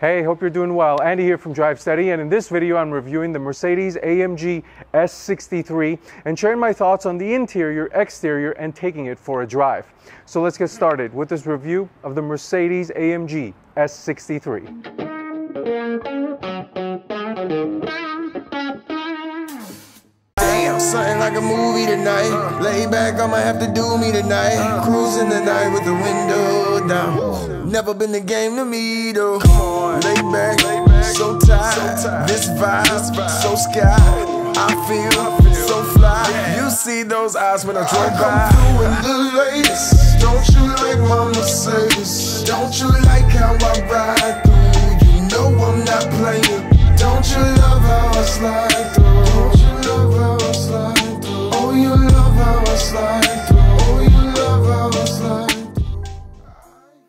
Hey, hope you're doing well. Andy here from Drive Steady, and in this video I'm reviewing the Mercedes AMG S63 and sharing my thoughts on the interior, exterior, and taking it for a drive. So let's get started with this review of the Mercedes AMG S63. Damn, something like a movie tonight. Lay back, I'ma have to do me tonight. Cruising the night with the window down. Never been the game to me though. Lay back, so tired. This vibe, so sky. I feel so fly. You see those eyes when I drove by. I'm doing the latest. Don't you like my Mercedes? Don't you like how I ride through? You know I'm not playing. Don't you love how I slide through? Don't you love how I slide through? Oh, you love how I slide through. Oh, you love how I slide through.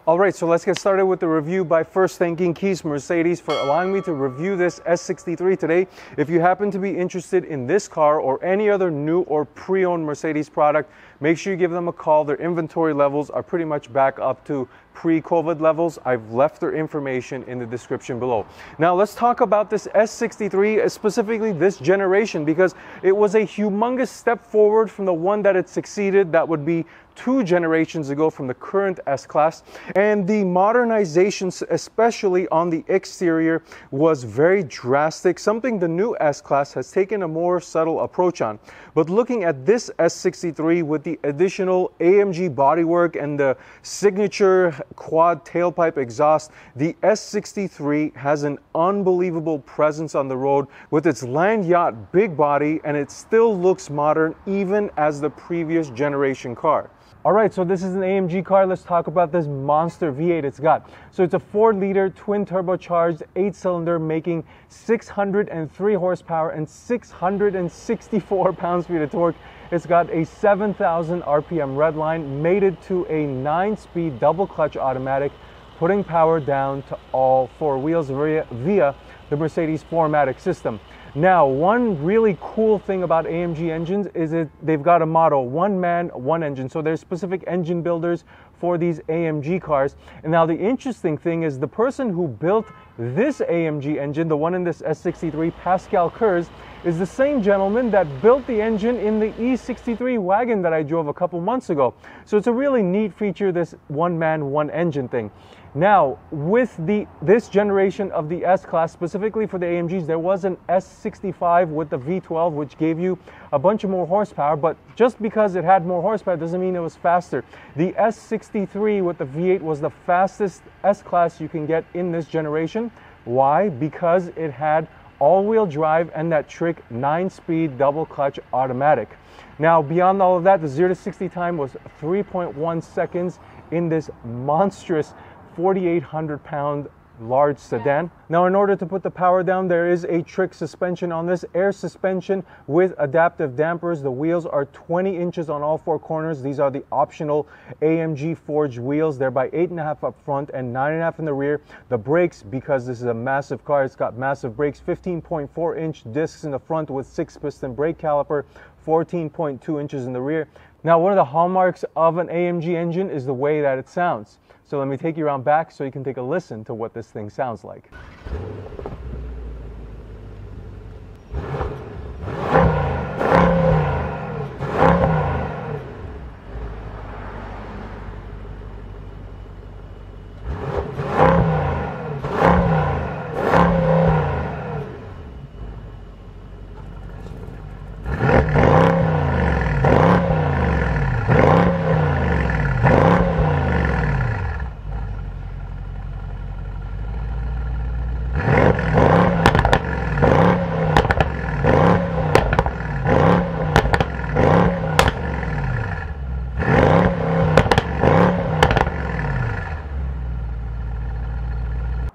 Alright, so let's get started with the review by first thanking Keys Mercedes for allowing me to review this S63 today. If you happen to be interested in this car or any other new or pre-owned Mercedes product, make sure you give them a call. Their inventory levels are pretty much back up to pre-COVID levels. I've left their information in the description below. Now let's talk about this S63, specifically this generation, because it was a humongous step forward from the one that it succeeded. That would be 2 generations ago from the current S-Class, and the modernizations, especially on the exterior, was very drastic, something the new S-Class has taken a more subtle approach on. But looking at this S63 with the additional AMG bodywork and the signature quad tailpipe exhaust, the S63 has an unbelievable presence on the road with its land yacht big body, and it still looks modern even as the previous generation car. Alright, so this is an AMG car. Let's talk about this monster V8 it's got. So it's a 4-liter twin turbocharged 8-cylinder making 603 horsepower and 664 pounds-feet of torque. It's got a 7,000 RPM redline, mated to a 9-speed double clutch automatic, putting power down to all 4 wheels via the Mercedes 4MATIC system. Now, one really cool thing about AMG engines is they've got a motto, one man, one engine. So there's specific engine builders for these AMG cars. And now the interesting thing is the person who built this AMG engine, the one in this S63, Pascal Kurz, is the same gentleman that built the engine in the E63 wagon that I drove a couple months ago. So it's a really neat feature, this one man, one engine thing. Now, with this generation of the S-Class, specifically for the AMGs, there was an S65 with the V12, which gave you a bunch of more horsepower, but just because it had more horsepower doesn't mean it was faster. The S63 with the V8 was the fastest S-Class you can get in this generation. Why? Because it had all-wheel drive and that trick 9-speed double clutch automatic. Now, beyond all of that, the 0 to 60 time was 3.1 seconds in this monstrous 4,800-pound large sedan. Now, in order to put the power down, there is a trick suspension on this, air suspension with adaptive dampers. The wheels are 20 inches on all 4 corners. These are the optional AMG forged wheels. They're by 8.5 up front and 9.5 in the rear. The brakes, because this is a massive car, it's got massive brakes, 15.4-inch discs in the front with 6-piston brake caliper, 14.2 inches in the rear. Now, one of the hallmarks of an AMG engine is the way that it sounds. So let me take you around back so you can take a listen to what this thing sounds like.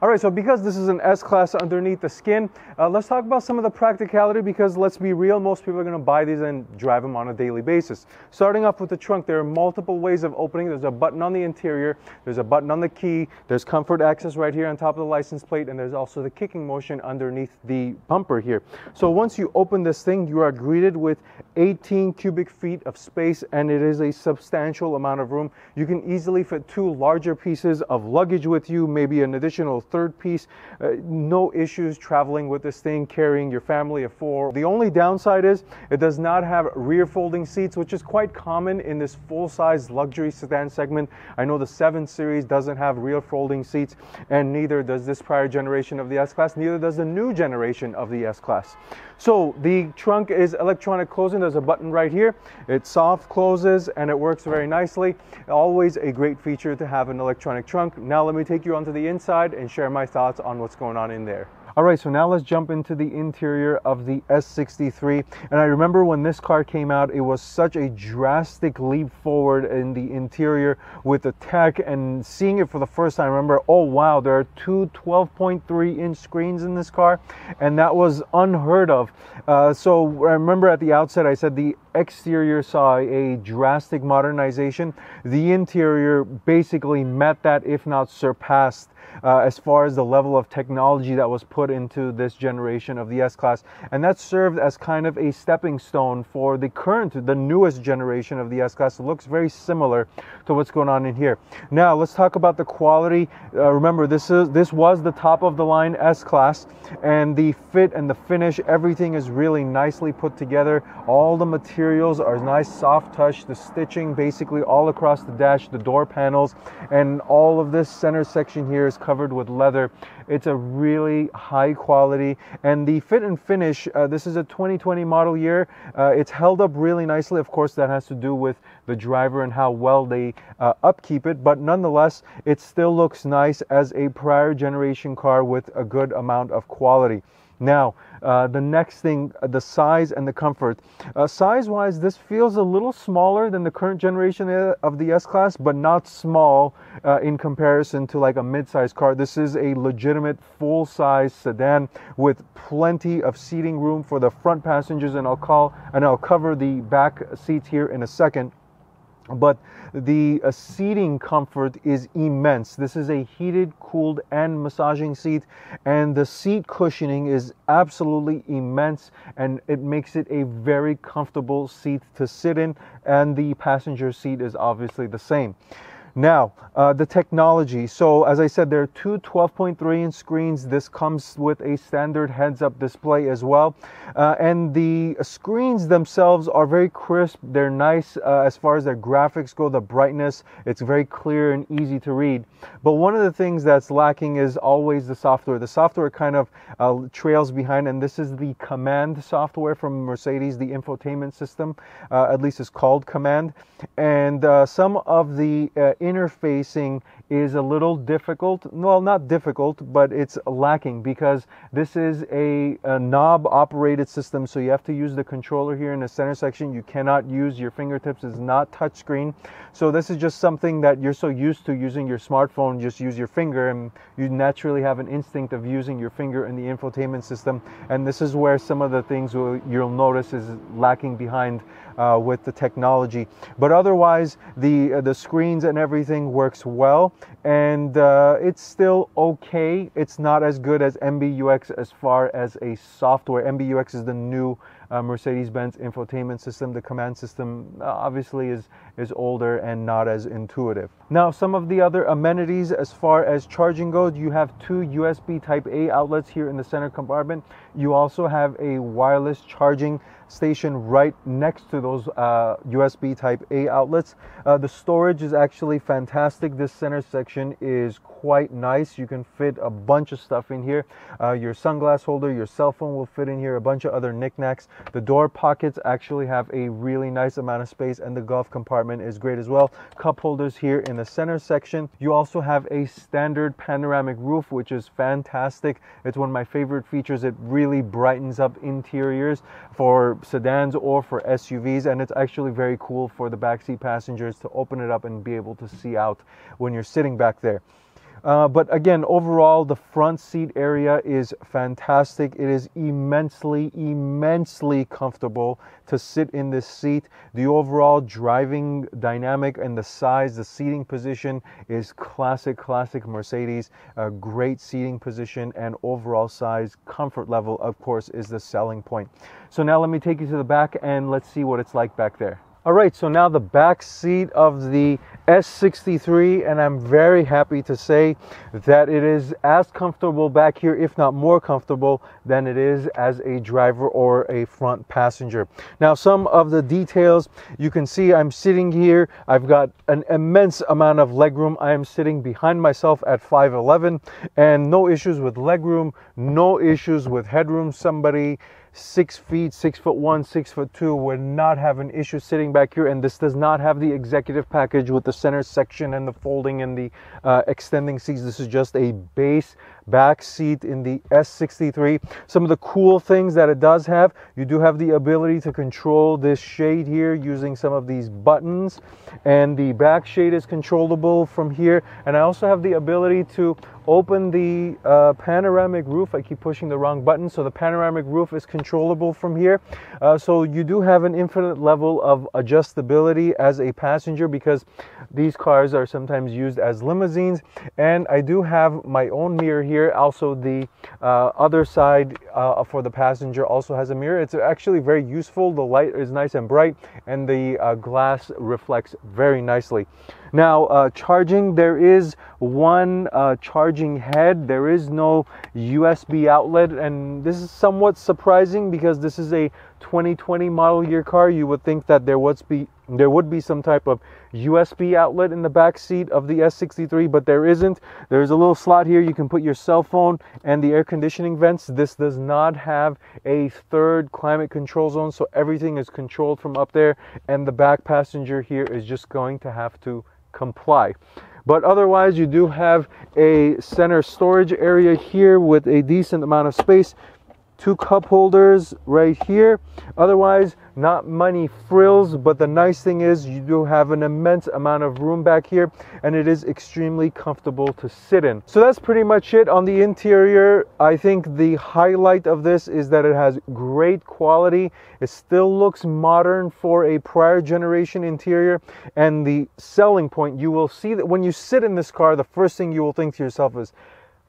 Alright, so because this is an S-Class underneath the skin, let's talk about some of the practicality, because let's be real, most people are going to buy these and drive them on a daily basis. Starting off with the trunk, there are multiple ways of opening. There's a button on the interior, there's a button on the key, there's comfort access right here on top of the license plate, and there's also the kicking motion underneath the bumper here. So once you open this thing, you are greeted with 18 cubic feet of space, and it is a substantial amount of room. You can easily fit 2 larger pieces of luggage with you, maybe an additional third piece. No issues traveling with this thing, carrying your family of four. The only downside is it does not have rear folding seats, which is quite common in this full-size luxury sedan segment. I know the 7 Series doesn't have rear folding seats, and neither does this prior generation of the S-Class, neither does the new generation of the S-Class. So the trunk is electronic closing. There's a button right here. It soft closes and it works very nicely. Always a great feature to have an electronic trunk. Now let me take you onto the inside and share my thoughts on what's going on in there. All right, so now let's jump into the interior of the S63. And I remember when this car came out, it was such a drastic leap forward in the interior with the tech, and seeing it for the first time, I remember, oh wow, there are two 12.3-inch screens in this car, and that was unheard of. So I remember at the outset, I said the exterior saw a drastic modernization. The interior basically met that, if not surpassed, as far as the level of technology that was put into this generation of the S-Class. And that served as kind of a stepping stone for the newest generation of the S-Class. It looks very similar to what's going on in here. Now, let's talk about the quality. Remember, this was the top of the line S-Class, and the fit and the finish, everything is really nicely put together. All the materials are nice, soft touch. The stitching basically all across the dash, the door panels, and all of this center section here is covered with leather. It's a really high quality, and the fit and finish, this is a 2020 model year. It's held up really nicely. Of course, that has to do with the driver and how well they upkeep it, but nonetheless, it still looks nice as a prior generation car with a good amount of quality. Now, the next thing, the size and the comfort. Size-wise, this feels a little smaller than the current generation of the S-Class, but not small in comparison to like a mid-size car. This is a legitimate full-size sedan with plenty of seating room for the front passengers, and I'll cover the back seats here in a second. But the seating comfort is immense. This is a heated, cooled, and massaging seat, and the seat cushioning is absolutely immense, and it makes it a very comfortable seat to sit in, and the passenger seat is obviously the same. Now, the technology. So as I said, there are two 12.3-inch screens. This comes with a standard heads-up display as well. And the screens themselves are very crisp. They're nice as far as their graphics go, the brightness. It's very clear and easy to read. But one of the things that's lacking is always the software. The software kind of trails behind, and this is the Command software from Mercedes. The infotainment system, at least, is called Command. And some of the interfacing is a little difficult. Well, not difficult, but it's lacking because this is a knob operated system, so you have to use the controller here in the center section. You cannot use your fingertips. It's not touchscreen. So this is just something that you're so used to using your smartphone, just use your finger, and you naturally have an instinct of using your finger in the infotainment system. And this is where some of the things you'll notice is lacking behind with the technology. But otherwise, the screens and everything works well, and it's still okay. It's not as good as MBUX as far as a software. MBUX is the new Mercedes-Benz infotainment system. The Command system obviously is older and not as intuitive. Now, some of the other amenities as far as charging goes, you have two USB Type A outlets here in the center compartment. You also have a wireless charging station right next to those USB Type A outlets. The storage is actually fantastic. This center section is quite nice. You can fit a bunch of stuff in here. Your sunglass holder, your cell phone will fit in here, a bunch of other knickknacks. The door pockets actually have a really nice amount of space, and the glove compartment is great as well. Cup holders here in the center section. You also have a standard panoramic roof, which is fantastic. It's one of my favorite features. It really brightens up interiors for sedans or for SUVs, and it's actually very cool for the backseat passengers to open it up and be able to see out when you're sitting back there. But again, overall, the front seat area is fantastic. It is immensely comfortable to sit in this seat. The overall driving dynamic and the size, the seating position is classic Mercedes. A great seating position and overall size. Comfort level, of course, is the selling point. So now let me take you to the back and let's see what it's like back there. All right, so now the back seat of the S63, and I'm very happy to say that it is as comfortable back here, if not more comfortable, than it is as a driver or a front passenger. Now, some of the details, you can see I'm sitting here. I've got an immense amount of legroom. I am sitting behind myself at 5'11", and no issues with legroom, no issues with headroom. Somebody 6 feet, 6'1", 6'2" would not have an issue sitting back here. And this does not have the executive package with the center section and the folding and the extending seats. This is just a base back seat in the S63. Some of the cool things that it does have, you do have the ability to control this shade here using some of these buttons, and the back shade is controllable from here. And I also have the ability to open the panoramic roof. I keep pushing the wrong button. So the panoramic roof is controllable from here. So you do have an infinite level of adjustability as a passenger, because these cars are sometimes used as limousines. And I do have my own mirror here. Also, the other side for the passenger also has a mirror. It's actually very useful. The light is nice and bright, and the glass reflects very nicely. Now, charging, there is one charging head. There is no USB outlet, and this is somewhat surprising because this is a 2020 model year car. You would think that there would be some type of USB outlet in the back seat of the S63, but there isn't. There's a little slot here. You can put your cell phone and the air conditioning vents. This does not have a third climate control zone, so everything is controlled from up there, and the back passenger here is just going to have to comply. But otherwise, you do have a center storage area here with a decent amount of space. 2 cup holders right here. Otherwise, not many frills, but the nice thing is you do have an immense amount of room back here, and it is extremely comfortable to sit in. So that's pretty much it on the interior. I think the highlight of this is that it has great quality. It still looks modern for a prior generation interior, and the selling point, you will see that when you sit in this car, the first thing you will think to yourself is,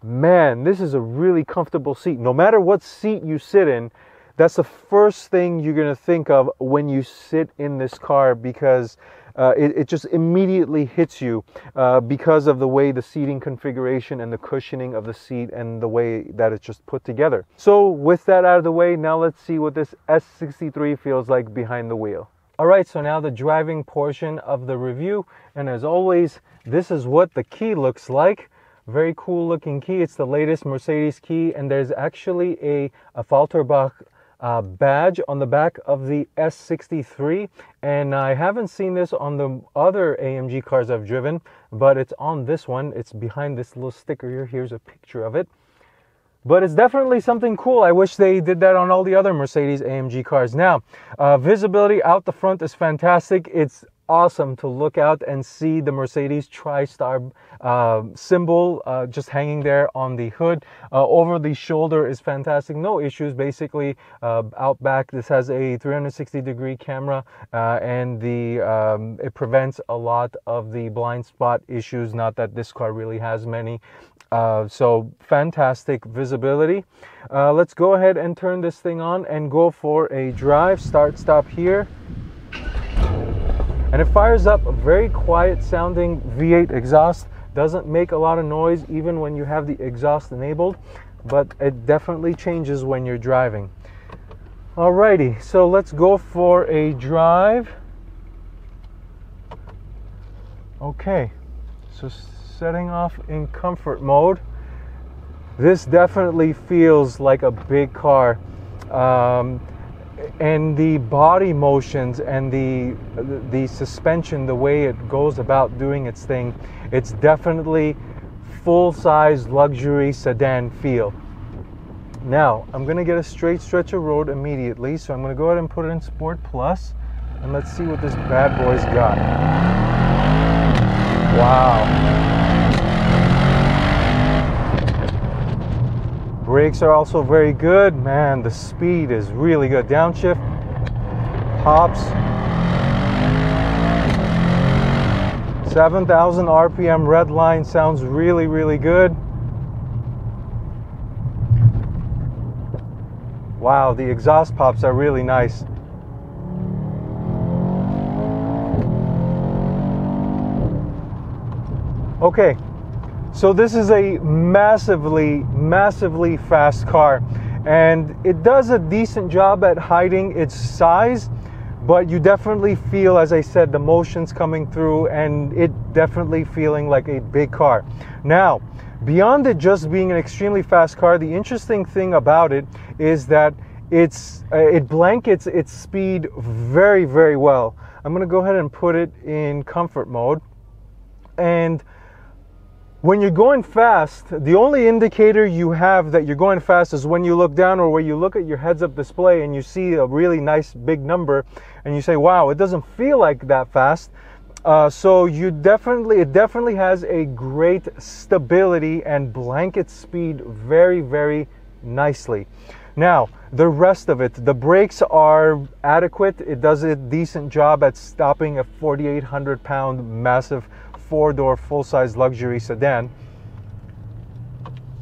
man, this is a really comfortable seat. No matter what seat you sit in, that's the first thing you're going to think of when you sit in this car, because it just immediately hits you because of the way the seating configuration and the cushioning of the seat and the way that it's just put together. So with that out of the way, now let's see what this S63 feels like behind the wheel. All right, so now the driving portion of the review, and as always, this is what the key looks like. Very cool looking key. It's the latest Mercedes key, and there's actually a Falterbach badge on the back of the S63, and I haven't seen this on the other AMG cars I've driven, but it's on this one. It's behind this little sticker here. Here's a picture of it. But it's definitely something cool. I wish they did that on all the other Mercedes AMG cars. Now, visibility out the front is fantastic. It's awesome to look out and see the Mercedes TriStar symbol just hanging there on the hood. Over the shoulder is fantastic. No issues. Basically, out back, this has a 360-degree camera, and it prevents a lot of the blind spot issues. Not that this car really has many. So fantastic visibility. Let's go ahead and turn this thing on and go for a drive. Start, stop here. And it fires up a very quiet sounding V8 exhaust. Doesn't make a lot of noise even when you have the exhaust enabled, but it definitely changes when you're driving. Alrighty, so let's go for a drive. Okay, so setting off in comfort mode. This definitely feels like a big car. And the body motions and the suspension, the way it goes about doing its thing, it's definitely full-size luxury sedan feel. Now, I'm going to get a straight stretch of road immediately, so I'm going to go ahead and put it in Sport Plus, and let's see what this bad boy's got. Wow. Brakes are also very good. Man, the speed is really good. Downshift, hops, 7,000 RPM red line sounds really, really good. Wow, the exhaust pops are really nice. Okay, so this is a massively fast car, and it does a decent job at hiding its size, but you definitely feel, as I said, the motions coming through, and it definitely feeling like a big car. Now, beyond it just being an extremely fast car, the interesting thing about it is that it blankets its speed very well. I'm going to go ahead and put it in comfort mode. And when you're going fast, the only indicator you have that you're going fast is when you look down, or where you look at your heads-up display and you see a really nice big number and you say, wow, it doesn't feel like that fast. So it definitely has a great stability and blanket speed very nicely. Now, the rest of it, the brakes are adequate. It does a decent job at stopping a 4,800 pound massive four-door full-size luxury sedan.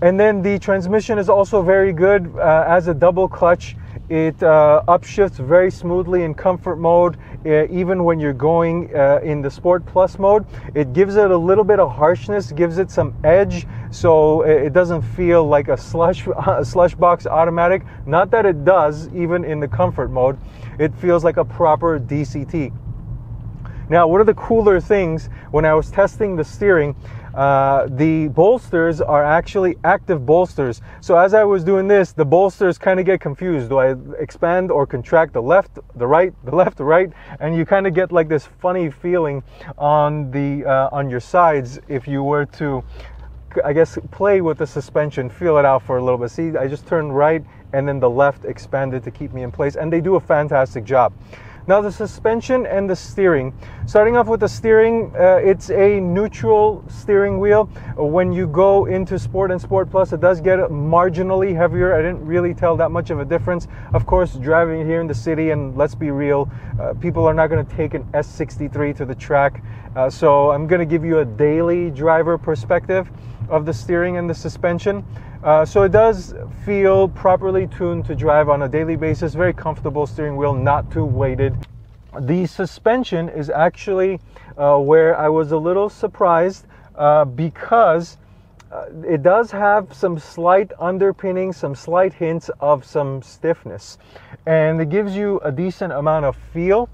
And then the transmission is also very good. As a double clutch, it upshifts very smoothly in comfort mode. Even when you're going in the Sport Plus mode, it gives it a little bit of harshness, gives it some edge, so it doesn't feel like a slush box automatic. Not that it does, even in the comfort mode. It feels like a proper DCT. Now, one of the cooler things, when I was testing the steering, the bolsters are actually active bolsters. So as I was doing this, the bolsters kind of get confused. Do I expand or contract the left, the right, the left, the right? And you kind of get like this funny feeling on your sides if you were to, I guess, play with the suspension, feel it out for a little bit. See, I just turned right and then the left expanded to keep me in place, and they do a fantastic job. Now, the suspension and the steering. Starting off with the steering, it's a neutral steering wheel. When you go into Sport and Sport Plus, it does get marginally heavier. I didn't really tell that much of a difference. Of course, driving here in the city, and let's be real, people are not going to take an S63 to the track. So I'm going to give you a daily driver perspective of the steering and the suspension. So it does feel properly tuned to drive on a daily basis. Very comfortable steering wheel, not too weighted. The suspension is actually where I was a little surprised because it does have some slight underpinnings, some slight hints of some stiffness, and it gives you a decent amount of feel.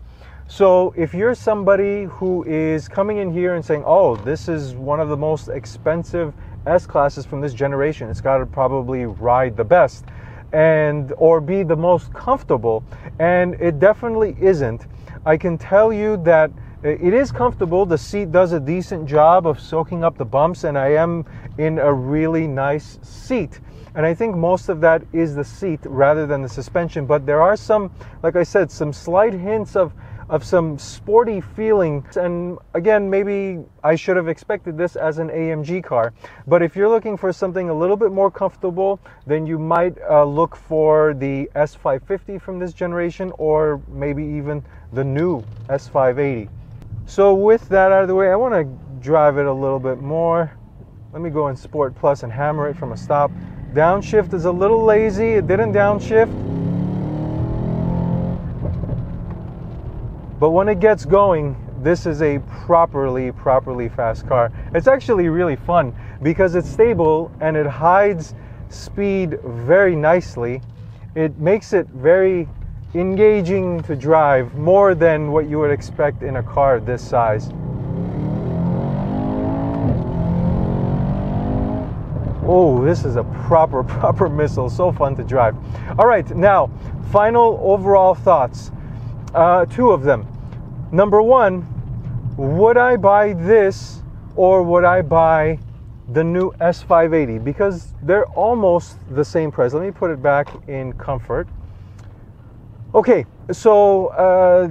So if you're somebody who is coming in here and saying, oh, this is one of the most expensive S-classes from this generation, it's got to probably ride the best and or be the most comfortable, and it definitely isn't. I can tell you that it is comfortable. The seat does a decent job of soaking up the bumps, and I am in a really nice seat. And I think most of that is the seat rather than the suspension. But there are some, like I said, some slight hints of some sporty feeling. And again, maybe I should have expected this as an AMG car. But if you're looking for something a little bit more comfortable, then you might look for the S550 from this generation, or maybe even the new S580. So with that out of the way, I want to drive it a little bit more. Let me go in Sport Plus and hammer it from a stop. Downshift is a little lazy. It didn't downshift. But when it gets going, this is a properly fast car. It's actually really fun because it's stable and it hides speed very nicely. It makes it very engaging to drive, more than what you would expect in a car this size. Oh, this is a proper missile. So fun to drive. All right, now, final overall thoughts. Two of them. Number one, would I buy this or would I buy the new S580? Because they're almost the same price. Let me put it back in comfort. Okay, so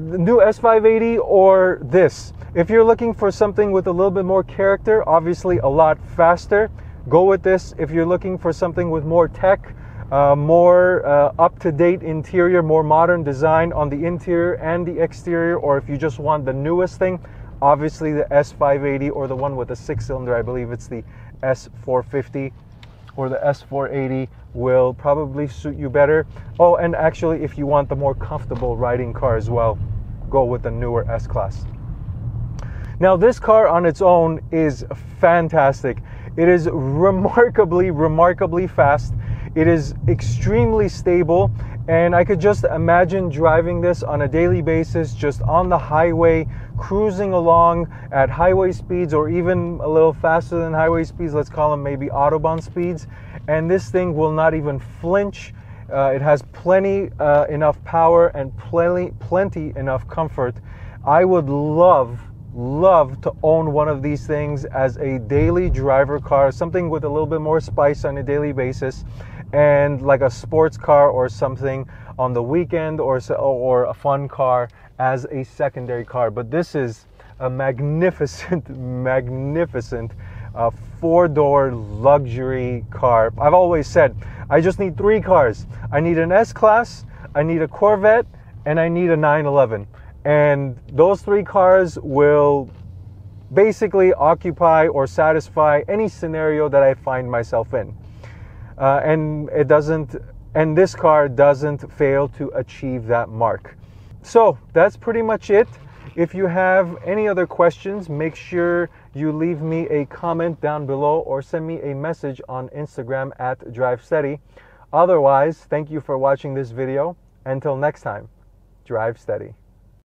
the new S580 or this. If you're looking for something with a little bit more character, obviously a lot faster, go with this. If you're looking for something with more tech, more up-to-date interior, more modern design on the interior and the exterior, or if you just want the newest thing, obviously the S580 or the one with the 6-cylinder, I believe it's the S450 or the S480, will probably suit you better. Oh, and actually, if you want the more comfortable riding car as well, go with the newer S-Class. Now this car on its own is fantastic. It is remarkably fast. It is extremely stable, and I could just imagine driving this on a daily basis, just on the highway, cruising along at highway speeds or even a little faster than highway speeds. Let's call them maybe Autobahn speeds. And this thing will not even flinch. It has plenty enough power and plenty enough comfort. I would love to own one of these things as a daily driver car, something with a little bit more spice on a daily basis, and like a sports car or something on the weekend, or a fun car as a secondary car. But this is a magnificent four-door luxury car. I've always said I just need 3 cars. I need an S-Class, I need a Corvette, and I need a 911. And those 3 cars will basically occupy or satisfy any scenario that I find myself in. And this car doesn't fail to achieve that mark. So that's pretty much it. If you have any other questions, make sure you leave me a comment down below or send me a message on Instagram at DriveSteady. Otherwise, thank you for watching this video. Until next time, drive steady.